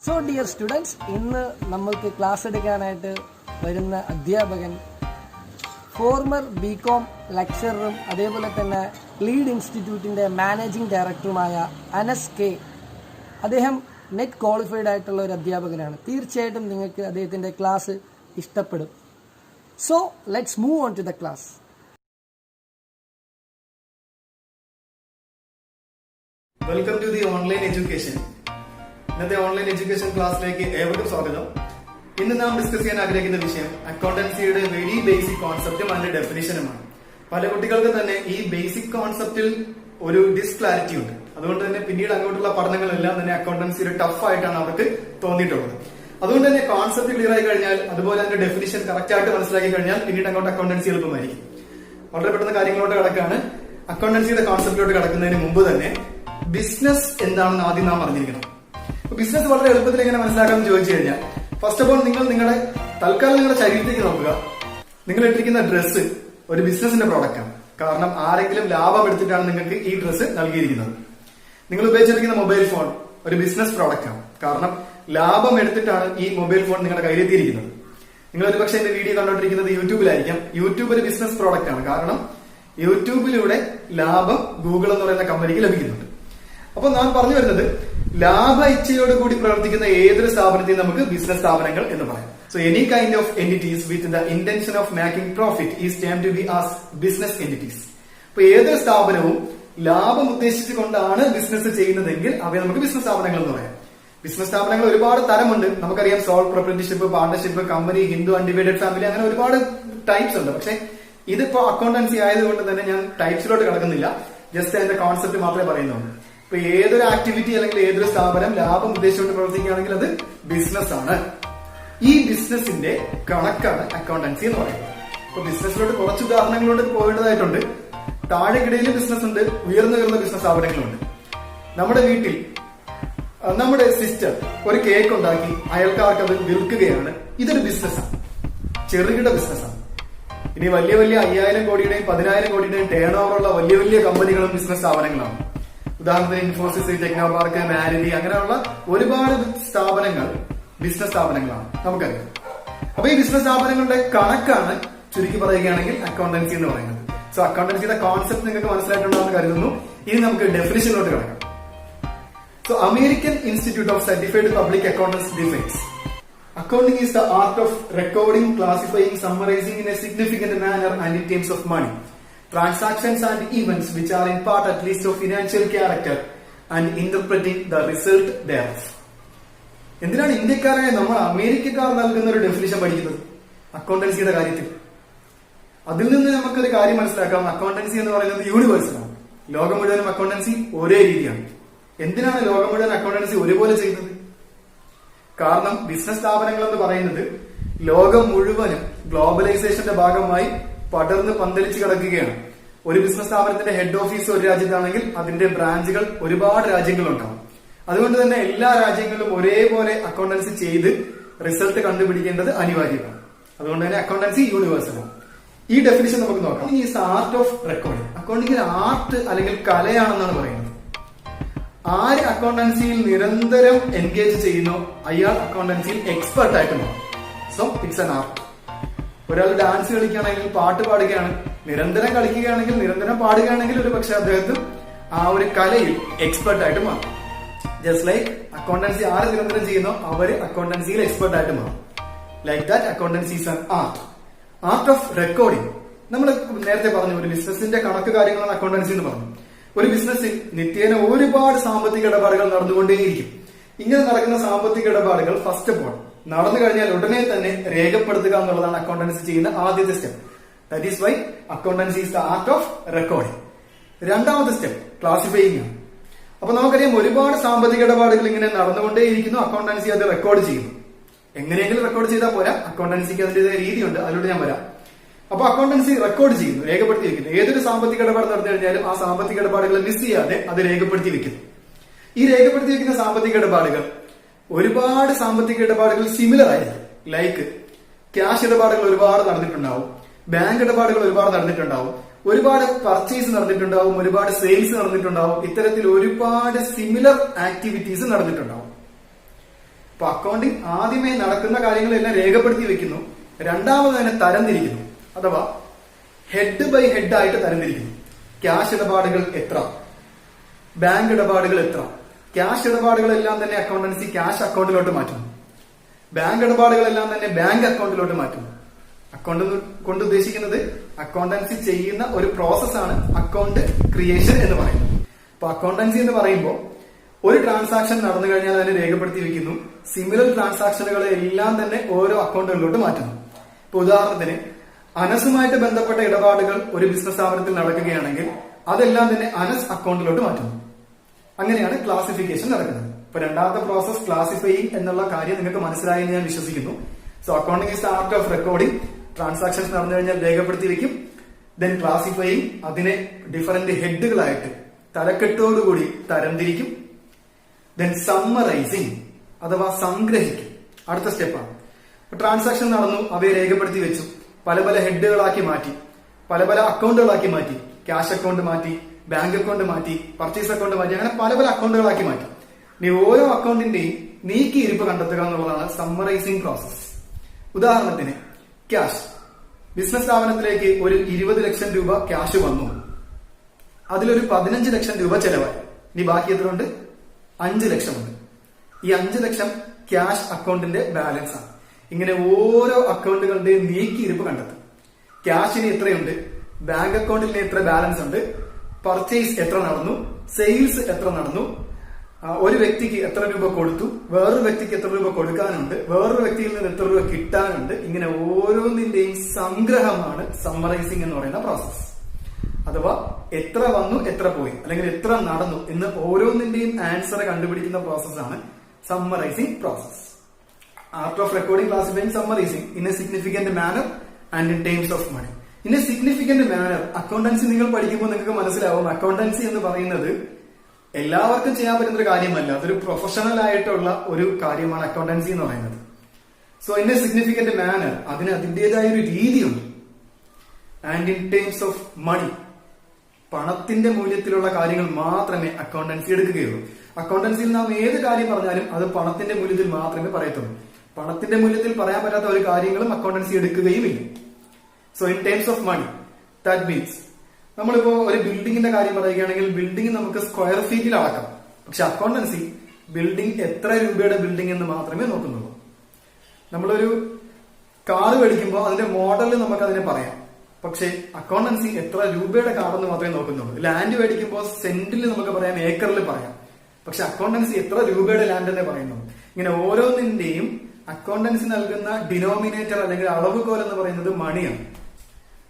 So dear students, ഇന്ന് നമ്മൾക്ക് class എടുക്കാനായിട്ട് വരുന്ന അധ്യാപകൻ ഫോർമർ ബികോം ലെക്ചററും അതേപോലെ തന്നെ ലീഡ് ഇൻസ്റ്റിറ്റ്യൂട്ടിൻ്റെ മാനേജിംഗ് ഡയറക്ടറുമായ അനസ് കെ. അദ്ദേഹം നെറ്റ് ക്വാളിഫൈഡ് ആയിട്ടുള്ള ഒരു അധ്യാപകനാണ്. തീർച്ചയായിട്ടും നിങ്ങൾക്ക് അദ്ദേഹത്തിൻ്റെ ക്ലാസ് ഇഷ്ടപ്പെടും. So let's move on to the class. Welcome to the online education. ഇന്നത്തെ ഓൺലൈൻ എഡ്യൂക്കേഷൻ ക്ലാസ്സിലേക്ക് ഏവർക്കും സ്വാഗതം. ഇന്ന് നാം ഡിസ്കസ് ചെയ്യാൻ ആഗ്രഹിക്കുന്ന വിഷയം അക്കൗണ്ടൻസിയുടെ വെരി ബേസിക് കോൺസെപ്റ്റും അതിന്റെ ഡെഫിനിഷനുമാണ്. പല കുട്ടികൾക്ക് തന്നെ ഈ ബേസിക് കോൺസെപ്റ്റിൽ ഒരു ഡിസ്ക്ലാരിറ്റി ഉണ്ട്. അതുകൊണ്ട് തന്നെ പിന്നീട് അങ്ങോട്ടുള്ള പഠനങ്ങളെല്ലാം തന്നെ അക്കൗണ്ടൻസിയുടെ ടഫ് ആയിട്ടാണ് അവർക്ക് തോന്നിയിട്ടുള്ളത്. അതുകൊണ്ട് തന്നെ കോൺസെപ്റ്റ് ക്ലിയർ ആയി കഴിഞ്ഞാൽ, അതുപോലെ അതിന്റെ ഡെഫിനിഷൻ കറക്റ്റ് ആയിട്ട് മനസ്സിലാക്കി കഴിഞ്ഞാൽ പിന്നീട് അങ്ങോട്ട് അക്കൗണ്ടൻസി എളുപ്പമായിരിക്കും. വളരെ പെട്ടെന്ന് കാര്യങ്ങളോട്ട് കടക്കാണ്. അക്കൗണ്ടൻസിയുടെ കോൺസെപ്റ്റിലോട്ട് കടക്കുന്നതിന് മുമ്പ് തന്നെ ബിസിനസ് എന്താണെന്ന് ആദ്യം നാം അറിഞ്ഞിരിക്കണം. ബിസിനസ് വളരെ എളുപ്പത്തിൽ എങ്ങനെ മനസ്സിലാക്കാമെന്ന് ചോദിച്ചു കഴിഞ്ഞാൽ, ഫസ്റ്റ് ഓഫ് ഓൾ നിങ്ങളുടെ തൽക്കാലം നിങ്ങളുടെ ശരീരത്തേക്ക് നോക്കുക. നിങ്ങൾ ഇട്ടിരിക്കുന്ന ഡ്രസ്സ് ഒരു ബിസിനസിന്റെ പ്രോഡക്റ്റ് ആണ്. കാരണം ആരെങ്കിലും ലാഭം എടുത്തിട്ടാണ് നിങ്ങൾക്ക് ഈ ഡ്രസ്സ് നൽകിയിരിക്കുന്നത്. നിങ്ങൾ ഉപയോഗിച്ചിരിക്കുന്ന മൊബൈൽ ഫോൺ ഒരു ബിസിനസ് പ്രോഡക്റ്റ് ആണ്. കാരണം ലാഭം എടുത്തിട്ടാണ് ഈ മൊബൈൽ ഫോൺ നിങ്ങളുടെ കയ്യിലെത്തിയിരിക്കുന്നത്. നിങ്ങൾ ഒരു പക്ഷേ എന്റെ വീഡിയോ കണ്ടോണ്ടിരിക്കുന്നത് യൂട്യൂബിലായിരിക്കാം. യൂട്യൂബ് ഒരു ബിസിനസ് പ്രോഡക്റ്റ് ആണ്. കാരണം യൂട്യൂബിലൂടെ ലാഭം ഗൂഗിൾ എന്ന് പറയുന്ന കമ്പനിക്ക് ലഭിക്കുന്നുണ്ട്. അപ്പൊ ഞാൻ പറഞ്ഞു വരുന്നത്, ലാഭ ഇച്ഛയോട് കൂടി പ്രവർത്തിക്കുന്ന ഏതൊരു സ്ഥാപനത്തെയും നമുക്ക് ബിസിനസ് സ്ഥാപനങ്ങൾ എന്ന് പറയാം. So any kind of entities with the intention of making profit is termed to be as business entities. അപ്പൊ ഏതൊരു സ്ഥാപനവും ലാഭം ഉദ്ദേശിച്ചുകൊണ്ടാണ് ബിസിനസ് ചെയ്യുന്നതെങ്കിൽ അവയെ നമുക്ക് ബിസിനസ് സ്ഥാപനങ്ങൾ എന്ന് പറയാം. ബിസിനസ് സ്ഥാപനങ്ങൾ ഒരുപാട് തരമുണ്ട്. നമുക്കറിയാം sole proprietorship, partnership, company, Hindu undivided family, അങ്ങനെ ഒരുപാട് ടൈപ്സ് ഉണ്ട്. പക്ഷെ ഇതിപ്പോ അക്കൗണ്ടൻസി ആയതുകൊണ്ട് തന്നെ ഞാൻ ടൈപ്സിലോട്ട് കടക്കുന്നില്ല. ജസ്റ്റ് അതിന്റെ കോൺസെപ്റ്റ് മാത്രമേ പറയുന്നുള്ളൂ. ഇപ്പൊ ഏതൊരു ആക്ടിവിറ്റി അല്ലെങ്കിൽ ഏതൊരു സ്ഥാപനം ലാഭം ഉദ്ദേശിച്ചുകൊണ്ട് പ്രവർത്തിക്കുകയാണെങ്കിൽ അത് ബിസിനസ് ആണ്. ഈ ബിസിനസിന്റെ കണക്കാണ് അക്കൗണ്ടൻസി എന്ന് പറയുന്നത്. ഇപ്പൊ ബിസിനസ്സിലോട്ട് കുറച്ച് ഉദാഹരണങ്ങളോട് പോകേണ്ടതായിട്ടുണ്ട്. താഴെക്കിടയിൽ ബിസിനസ് ഉണ്ട്, ഉയർന്ന ബിസിനസ് സ്ഥാപനങ്ങളുണ്ട്. നമ്മുടെ വീട്ടിൽ നമ്മുടെ സിസ്റ്റർ ഒരു കേക്ക് ഉണ്ടാക്കി അയൽക്കാർക്ക് അത് വിൽക്കുകയാണ്. ഇതൊരു ബിസിനസ്സാണ്, ചെറുകിട ബിസിനസ്സാണ്. ഇനി വലിയ 5000 കോടിയുടെയും 10000 കോടിയുടെയും ടേൺ ഓവർ ഉള്ള വലിയ കമ്പനികളും ബിസിനസ് സ്ഥാപനങ്ങളാണ്. ഉദാഹരണത്തിന് ഇൻഫോസിസ്, ടെക്നോപാർക്ക്, മാരുതി, അങ്ങനെയുള്ള ഒരുപാട് സ്ഥാപനങ്ങൾ ബിസിനസ് സ്ഥാപനങ്ങളാണ്, നമുക്കറിയാം. അപ്പൊ ഈ ബിസിനസ് സ്ഥാപനങ്ങളുടെ കണക്കാണ് ചുരുക്കി പറയുകയാണെങ്കിൽ അക്കൗണ്ടൻസി എന്ന് പറയുന്നത്. സോ അക്കൗണ്ടൻസിയുടെ കോൺസെപ്റ്റ് നിങ്ങൾക്ക് മനസ്സിലായിട്ടുണ്ടെന്ന് കരുതുന്നു. ഇനി നമുക്ക് ഡെഫിനിഷനിലോട്ട് കിടക്കാം. So American institute of certified public accountants defines accounting is the art of recording, classifying, summarizing in a significant manner and in terms of money, transactions and events which are in part at least of financial character and interpreting the result thereof. എന്തിനാണ് ഇന്ത്യക്കാരായ നമ്മൾ അമേരിക്കക്കാർ നൽകുന്ന ഒരു definition പഠിക്കുന്നത് അക്കൗണ്ടൻസിയുടെ കാര്യത്തിൽ? അതിൽ നിന്ന് നമുക്കൊരു കാര്യം മനസ്സിലാക്കാം. അക്കൗണ്ടൻസി എന്ന് പറയുന്നത് യൂണിവേഴ്സലാണ്. ലോകം മുഴുവനും അക്കൗണ്ടൻസി ഒരേ രീതിയാണ്. എന്തിനാണ് ലോകം മുഴുവൻ അക്കൗണ്ടൻസി ഒരുപോലെ ചെയ്യുന്നത്? കാരണം ബിസിനസ് സ്ഥാപനങ്ങൾ എന്ന് പറയുന്നത് ലോകം മുഴുവനും ഗ്ലോബലൈസേഷന്റെ ഭാഗമായി പടർന്ന് പന്തലിച്ച് കിടക്കുകയാണ്. ഒരു ബിസിനസ് സ്ഥാപനത്തിന്റെ ഹെഡ് ഓഫീസ് ഒരു രാജ്യത്താണെങ്കിൽ അതിന്റെ ബ്രാഞ്ചുകൾ ഒരുപാട് രാജ്യങ്ങളുണ്ടാവും. അതുകൊണ്ട് തന്നെ എല്ലാ രാജ്യങ്ങളിലും ഒരേപോലെ അക്കൗണ്ടൻസി ചെയ്ത് റിസൾട്ട് കണ്ടുപിടിക്കേണ്ടത് അനിവാര്യമാണ്. അതുകൊണ്ട് തന്നെ അക്കൗണ്ടൻസി യൂണിവേഴ്സലാണ്. ഈ ഡെഫിനിഷൻ നമുക്ക് നോക്കാം. Is art of recording. Accounting art അല്ലെങ്കിൽ കലയാണെന്നാണ് പറയുന്നത്. ആര് അക്കൗണ്ടൻസിയിൽ നിരന്തരം എൻഗേജ് ചെയ്യുന്നോ അയാൾ അക്കൗണ്ടൻസിയിൽ എക്സ്പെർട്ട് ആയിട്ട് മാറും. So it's an art. ഒരാൾ ഡാൻസ് കളിക്കുകയാണെങ്കിൽ, പാട്ട് പാടുകയാണ്, നിരന്തരം കളിക്കുകയാണെങ്കിൽ, നിരന്തരം പാടുകയാണെങ്കിൽ ഒരു പക്ഷെ അദ്ദേഹത്തിന് ആ ഒരു കലയിൽ എക്സ്പെർട്ട് ആയിട്ട് മാറും. ജസ്റ്റ് ലൈക്ക് അക്കൗണ്ടൻസി ആര് നിരന്തരം ചെയ്യുന്നോ അവര് അക്കൗണ്ടൻസിയിൽ എക്സ്പെർട്ട് ആയിട്ട് മാറും. Like that accountancy is an art. Art of recording. നമ്മൾ നേരത്തെ പറഞ്ഞു ഒരു ബിസിനസിന്റെ കണക്ക് കാര്യങ്ങളാണ് അക്കൗണ്ടൻസി എന്ന് പറഞ്ഞു. ഒരു ബിസിനസ്സിൽ നിത്യേന ഒരുപാട് സാമ്പത്തിക ഇടപാടുകൾ നടന്നുകൊണ്ടേയിരിക്കും. ഇങ്ങനെ നടക്കുന്ന സാമ്പത്തിക ഇടപാടുകൾ ഫസ്റ്റ് ഓഫ് ഓൾ നടന്നു കഴിഞ്ഞാൽ ഉടനെ തന്നെ രേഖപ്പെടുത്തുക എന്നുള്ളതാണ് അക്കൗണ്ടൻസി ചെയ്യുന്ന ആദ്യത്തെ step. That is why accountancy is the art of recording. രണ്ടാമത്തെ സ്റ്റെപ്പ് ക്ലാസിഫയിങ് ആണ്. അപ്പൊ നമുക്കറിയാം ഒരുപാട് സാമ്പത്തിക ഇടപാടുകൾ ഇങ്ങനെ നടന്നുകൊണ്ടേയിരിക്കുന്നു. അക്കൗണ്ടൻസി അത് റെക്കോർഡ് ചെയ്യുന്നു. എങ്ങനെയെങ്കിലും റെക്കോർഡ് ചെയ്താൽ പോരാ, അക്കൗണ്ടൻസിക്ക് അതിന്റേതായ രീതിയുണ്ട്, അതിലൂടെ ഞാൻ വരാം. അപ്പൊ അക്കൗണ്ടൻസി റെക്കോർഡ് ചെയ്യുന്നു, രേഖപ്പെടുത്തി വെക്കുന്നു. ഏതൊരു സാമ്പത്തിക ഇടപാട് നടന്നു കഴിഞ്ഞാലും ആ സാമ്പത്തിക ഇടപാടുകൾ മിസ് ചെയ്യാതെ അത് രേഖപ്പെടുത്തി വെക്കുന്നു. ഈ രേഖപ്പെടുത്തി വെക്കുന്ന സാമ്പത്തിക ഇടപാടുകൾ ഒരുപാട് സാമ്പത്തിക ഇടപാടുകൾ സിമിലർ ആയിരിക്കും. ലൈക്ക് ക്യാഷ് ഇടപാടുകൾ ഒരുപാട് നടന്നിട്ടുണ്ടാവും, ബാങ്ക് ഇടപാടുകൾ ഒരുപാട് നടന്നിട്ടുണ്ടാവും, ഒരുപാട് പർച്ചേസ് നടന്നിട്ടുണ്ടാവും, ഒരുപാട് സെയിൽസ് നടന്നിട്ടുണ്ടാവും. ഇത്തരത്തിൽ ഒരുപാട് സിമിലർ ആക്ടിവിറ്റീസ് നടന്നിട്ടുണ്ടാവും. അപ്പൊ അക്കൗണ്ടിങ് ആദ്യമേ നടക്കുന്ന കാര്യങ്ങളെല്ലാം രേഖപ്പെടുത്തി വെക്കുന്നു. രണ്ടാമത് തന്നെ തരംതിരിക്കുന്നു, അഥവാ ഹെഡ് ബൈ ഹെഡ് ആയിട്ട് തരംതിരിക്കുന്നു. ക്യാഷ് ഇടപാടുകൾ എത്ര, ബാങ്ക് ഇടപാടുകൾ എത്ര. ക്യാഷ് ഇടപാടുകളെല്ലാം തന്നെ അക്കൗണ്ടൻസി ക്യാഷ് അക്കൗണ്ടിലോട്ട് മാറ്റുന്നു. ബാങ്ക് ഇടപാടുകളെല്ലാം തന്നെ ബാങ്ക് അക്കൗണ്ടിലോട്ട് മാറ്റുന്നു. അക്കൗണ്ട് കൊണ്ട് ഉദ്ദേശിക്കുന്നത് അക്കൗണ്ടൻസി ചെയ്യുന്ന ഒരു പ്രോസസ്സാണ് അക്കൗണ്ട് ക്രിയേഷൻ എന്ന് പറയുന്നത്. അപ്പൊ അക്കൗണ്ടൻസി എന്ന് പറയുമ്പോൾ ഒരു ട്രാൻസാക്ഷൻ നടന്നു കഴിഞ്ഞാൽ അതിനെ രേഖപ്പെടുത്തി വെക്കുന്നു. സിമിലർ ട്രാൻസാക്ഷനുകളെ എല്ലാം തന്നെ ഓരോ അക്കൗണ്ടുകളിലോട്ട് മാറ്റുന്നു. ഇപ്പൊ ഉദാഹരണത്തിന് അനസുമായിട്ട് ബന്ധപ്പെട്ട ഇടപാടുകൾ ഒരു ബിസിനസ് സ്ഥാപനത്തിൽ നടക്കുകയാണെങ്കിൽ അതെല്ലാം തന്നെ അനസ് അക്കൗണ്ടിലോട്ട് മാറ്റുന്നു. അങ്ങനെയാണ് ക്ലാസിഫിക്കേഷൻ നടക്കുന്നത്. ഇപ്പൊ രണ്ടാമത്തെ പ്രോസസ് ക്ലാസിഫൈയിങ് എന്നുള്ള കാര്യം നിങ്ങൾക്ക് മനസ്സിലായി എന്ന് ഞാൻ വിശ്വസിക്കുന്നു. So accounting is the art of recording. Transactions നടന്നു കഴിഞ്ഞാൽ രേഖപ്പെടുത്തി വെക്കും. ദെൻ ക്ലാസിഫൈയിങ്, അതിനെ ഡിഫറന്റ് ഹെഡുകളായിട്ട് തലക്കെട്ടോടുകൂടി തരംതിരിക്കും. ദെൻ സമ്മറൈസിങ് അഥവാ സംഗ്രഹിക്കും, അടുത്ത സ്റ്റെപ്പാണ്. ട്രാൻസാക്ഷൻ നടന്നു, അവയെ രേഖപ്പെടുത്തി വെച്ചു, പല പല ഹെഡുകളാക്കി മാറ്റി, പല പല അക്കൗണ്ടുകളാക്കി മാറ്റി. ക്യാഷ് അക്കൗണ്ട് മാറ്റി, ബാങ്ക് അക്കൗണ്ട് മാറ്റി, പർച്ചേസ് അക്കൗണ്ട് മാറ്റി, അങ്ങനെ പല പല അക്കൗണ്ടുകളാക്കി മാറ്റി. ഇനി ഓരോ അക്കൗണ്ടിന്റെയും നീക്കിയിരിപ്പ് കണ്ടെത്തുക എന്നുള്ളതാണ് സമ്മറൈസിംഗ് പ്രോസസ്. ഉദാഹരണത്തിന് ക്യാഷ്, ബിസിനസ് സ്ഥാപനത്തിലേക്ക് ഒരു 20 ലക്ഷം രൂപ ക്യാഷ് വന്നു, അതിലൊരു 15 ലക്ഷം രൂപ ചെലവായി. ഇനി ബാക്കി എത്ര ഉണ്ട്? 5 ലക്ഷമുണ്ട്. ഈ 5 ലക്ഷം ക്യാഷ് അക്കൗണ്ടിന്റെ ബാലൻസ് ആണ്. ഇങ്ങനെ ഓരോ അക്കൗണ്ടുകളുടെയും നീക്കിയിരിപ്പ് കണ്ടെത്തും. ക്യാഷിന് എത്രയുണ്ട്, ബാങ്ക് അക്കൗണ്ടിൽ എത്ര ബാലൻസ് ഉണ്ട്, പർച്ചേസ് എത്ര നടന്നു, സെയിൽസ് എത്ര നടന്നു, ഒരു വ്യക്തിക്ക് എത്ര രൂപ കൊടുത്തു, വേറൊരു വ്യക്തിക്ക് എത്ര രൂപ കൊടുക്കാനുണ്ട്, വേറൊരു വ്യക്തിയിൽ നിന്ന് എത്ര രൂപ കിട്ടാനുണ്ട്. ഇങ്ങനെ ഓരോന്നിന്റെയും സംഗ്രഹമാണ് സമ്മറൈസിംഗ് എന്ന് പറയുന്ന പ്രോസസ്. അഥവാ എത്ര വന്നു, എത്ര പോയി, അല്ലെങ്കിൽ എത്ര നടന്നു എന്ന് ഓരോന്നിന്റെയും ആൻസർ കണ്ടുപിടിക്കുന്ന പ്രോസസ്സാണ് summarising process. Art of recording, classifying, summarising in a significant manner and in terms of money. In a significant manner, accountancy നിങ്ങൾ പഠിക്കുമ്പോൾ നിങ്ങൾക്ക് മനസ്സിലാവും അക്കൗണ്ടൻസി എന്ന് പറയുന്നത് എല്ലാവർക്കും ചെയ്യാൻ പറ്റുന്ന ഒരു കാര്യമല്ല. അതൊരു പ്രൊഫഷണൽ ആയിട്ടുള്ള ഒരു കാര്യമാണ് അക്കൗണ്ടൻസി എന്ന് പറയുന്നത്. So in a significant manner, അതിന് അതിന്റേതായ ഒരു രീതിയുണ്ട്. And in terms of money, പണത്തിന്റെ മൂല്യത്തിലുള്ള കാര്യങ്ങൾ മാത്രമേ അക്കൗണ്ടൻസി എടുക്കുകയുള്ളൂ. അക്കൗണ്ടൻസിയിൽ നാം ഏത് കാര്യം പറഞ്ഞാലും അത് പണത്തിന്റെ മൂല്യത്തിൽ മാത്രമേ പറയത്തുള്ളൂ. പണത്തിന്റെ മൂല്യത്തിൽ പറയാൻ പറ്റാത്ത ഒരു കാര്യങ്ങളും അക്കൗണ്ടൻസി എടുക്കുകയുമില്ല. So in terms of money, that means നമ്മളിപ്പോ ഒരു ബിൽഡിങ്ങിന്റെ കാര്യം പറയുകയാണെങ്കിൽ ബിൽഡിംഗ് നമുക്ക് സ്ക്വയർ ഫീറ്റിൽ അളക്കാം. പക്ഷെ അക്കൗണ്ടൻസി ബിൽഡിംഗ് എത്ര രൂപയുടെ ബിൽഡിംഗ് എന്ന് മാത്രമേ നോക്കുന്നുള്ളൂ. നമ്മളൊരു കാർ മേടിക്കുമ്പോൾ അതിന്റെ മോഡൽ നമുക്ക് അതിനെ പറയാം. പക്ഷെ അക്കൗണ്ടൻസി എത്ര രൂപയുടെ കാർ എന്ന് മാത്രമേ നോക്കുന്നുള്ളൂ. ലാൻഡ് മേടിക്കുമ്പോൾ സെന്റിൽ നമുക്ക് പറയാം, ഏക്കറിൽ പറയാം. പക്ഷെ അക്കൗണ്ടൻസി എത്ര രൂപയുടെ ലാൻഡ് എന്നേ പറയുന്നു. ഇങ്ങനെ ഓരോന്നിന്റെയും അക്കൗണ്ടൻസി നൽകുന്ന ഡിനോമിനേറ്റർ അല്ലെങ്കിൽ അളവുകോൽ എന്ന് പറയുന്നത് മണിയാണ്.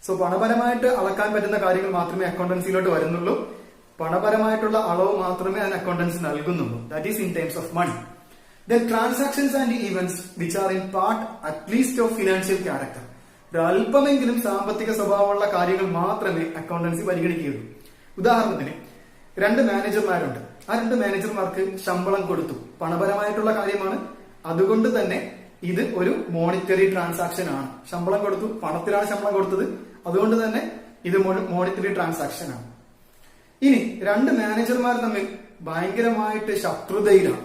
സോ പണപരമായിട്ട് അളക്കാൻ പറ്റുന്ന കാര്യങ്ങൾ മാത്രമേ അക്കൗണ്ടൻസിയിലോട്ട് വരുന്നുള്ളൂ. പണപരമായിട്ടുള്ള അളവ് മാത്രമേ അതിന് അക്കൗണ്ടൻസി നൽകുന്നുള്ളൂ. That is in terms of money. Then transactions and events which are in part at least of financial character. ഒരല്പമെങ്കിലും സാമ്പത്തിക സ്വഭാവമുള്ള കാര്യങ്ങൾ മാത്രമേ അക്കൗണ്ടൻസി പരിഗണിക്കുകയുള്ളൂ. ഉദാഹരണത്തിന് 2 മാനേജർമാരുണ്ട്. ആ 2 മാനേജർമാർക്ക് ശമ്പളം കൊടുത്തു, പണപരമായിട്ടുള്ള കാര്യമാണ്. അതുകൊണ്ട് തന്നെ ഇത് ഒരു മോണിറ്ററി ട്രാൻസാക്ഷൻ ആണ്. ശമ്പളം കൊടുത്തു, പണത്തിലാണ് ശമ്പളം കൊടുത്തത്, അതുകൊണ്ട് തന്നെ ഇത് മോണിറ്ററി ട്രാൻസാക്ഷൻ ആണ്. ഇനി 2 മാനേജർമാർ തമ്മിൽ ഭയങ്കരമായിട്ട് ശത്രുതയിലാണ്.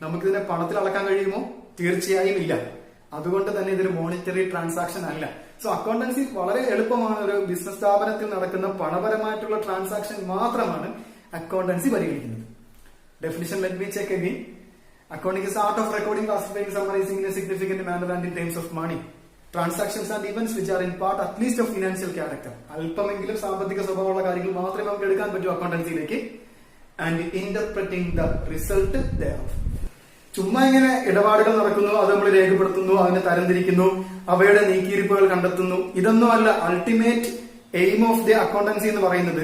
നമുക്കിതിനെ പണത്തിൽ അളക്കാൻ കഴിയുമോ? തീർച്ചയായും ഇല്ല. അതുകൊണ്ട് തന്നെ ഇതൊരു മോണിറ്ററി ട്രാൻസാക്ഷൻ അല്ല. സോ അക്കൗണ്ടൻസി വളരെ എളുപ്പമാണ്. ഒരു ബിസിനസ് സ്ഥാപനത്തിൽ നടക്കുന്ന പണപരമായിട്ടുള്ള ട്രാൻസാക്ഷൻ മാത്രമാണ് അക്കൗണ്ടൻസി പരിഗണിക്കുന്നത്. Definition let me check again. Accounting is the art of recording, classifying, summarizing in a significant manner and in terms of money. Transactions and events which are in part at least of financial character. അല്പമെങ്കിലും സാമ്പത്തിക സ്വഭാവമുള്ള കാര്യങ്ങൾ മാത്രമേ നമുക്ക് എടുക്കാൻ പറ്റൂ അക്കൗണ്ടൻസിയിലേക്ക്. And interpreting the result thereof. ചുമ്മാ ഇങ്ങനെ ഇടപാടുകൾ നടക്കുന്നു, അത് നമ്മൾ രേഖപ്പെടുത്തുന്നു, അതിനെ തരംതിരിക്കുന്നു, അവയുടെ നീക്കിയിരിപ്പുകൾ കണ്ടെത്തുന്നു. ഇതൊന്നും അല്ല. Ultimate aim of the accountancy എന്ന് പറയുന്നത്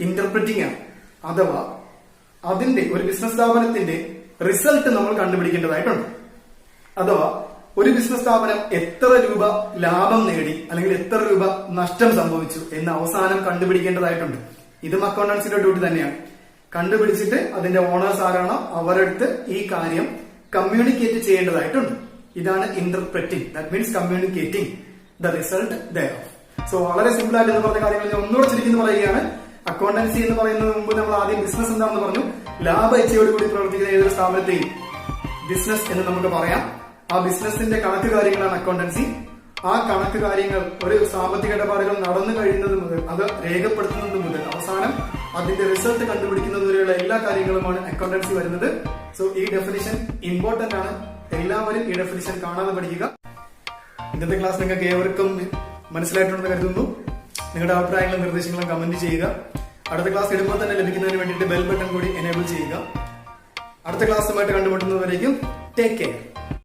ഇന്റർപ്രറ്റിംഗ് ആണ്. അഥവാ അതിന്റെ ഒരു ബിസിനസ് സ്ഥാപനത്തിന്റെ റിസൾട്ട് നമ്മൾ കണ്ടുപിടിക്കേണ്ടതായിട്ടുണ്ട്. അഥവാ ഒരു ബിസിനസ് സ്ഥാപനം എത്ര രൂപ ലാഭം നേടി അല്ലെങ്കിൽ എത്ര രൂപ നഷ്ടം സംഭവിച്ചു എന്ന് അവസാനം കണ്ടുപിടിക്കേണ്ടതായിട്ടുണ്ട്. ഇതും അക്കൗണ്ടൻസിന്റെ ഡ്യൂട്ടി തന്നെയാണ്. കണ്ടുപിടിച്ചിട്ട് അതിന്റെ ഓണേഴ്സ് ആരാണോ അവരടുത്ത് ഈ കാര്യം കമ്മ്യൂണിക്കേറ്റ് ചെയ്യേണ്ടതായിട്ടുണ്ട്. ഇതാണ് interpreting. That means communicating the result thereof. So വളരെ സിമ്പിൾ ആയിട്ട് എന്ന് പറഞ്ഞ കാര്യങ്ങൾ ഞാൻ ഒന്നുകൂടെ ചുരുക്കി പറയുകയാണ്. അക്കൗണ്ടൻസി എന്ന് പറയുന്നതിന് മുമ്പ് നമ്മൾ ആദ്യം ബിസിനസ് എന്താണെന്ന് പറഞ്ഞു. ലാഭ ഇച്ഛയോടുകൂടി പ്രവർത്തിക്കുന്ന ഏതൊരു സ്ഥാപനത്തെയും ബിസിനസ് എന്ന് നമുക്ക് പറയാം. ആ ബിസിനസിന്റെ കണക്ക് കാര്യങ്ങളാണ് അക്കൗണ്ടൻസി. ആ കണക്ക് കാര്യങ്ങൾ ഒരു സാമ്പത്തിക ഇടപാടുകൾ നടന്നു കഴിയുന്നത് മുതൽ അത് രേഖപ്പെടുത്തുന്നത് മുതൽ അവസാനം അതിന്റെ റിസൾട്ട് കണ്ടുപിടിക്കുന്നത് വരെയുള്ള എല്ലാ കാര്യങ്ങളുമാണ് അക്കൗണ്ടൻസി വരുന്നത്. സോ ഈ ഡെഫിനിഷൻ ഇമ്പോർട്ടന്റ് ആണ്. എല്ലാവരും ഈ ഡെഫിനിഷൻ കാണാതെ പഠിക്കുക. ഇന്നത്തെ ക്ലാസ് നിങ്ങൾക്ക് ഏവർക്കും മനസ്സിലായിട്ടുണ്ടെന്ന് കരുതുന്നു. നിങ്ങളുടെ അഭിപ്രായങ്ങളും നിർദ്ദേശങ്ങളും കമന്റ് ചെയ്യുക. അടുത്ത ക്ലാസ് ഇടുമ്പോൾ തന്നെ ലഭിക്കുന്നതിന് വേണ്ടിയിട്ട് ബെൽ ബട്ടൺ കൂടി എനേബിൾ ചെയ്യുക. അടുത്ത ക്ലാസ്സുമായിട്ട് കണ്ടുമുട്ടുന്നതുവരേക്കും ടേക്ക് കെയർ.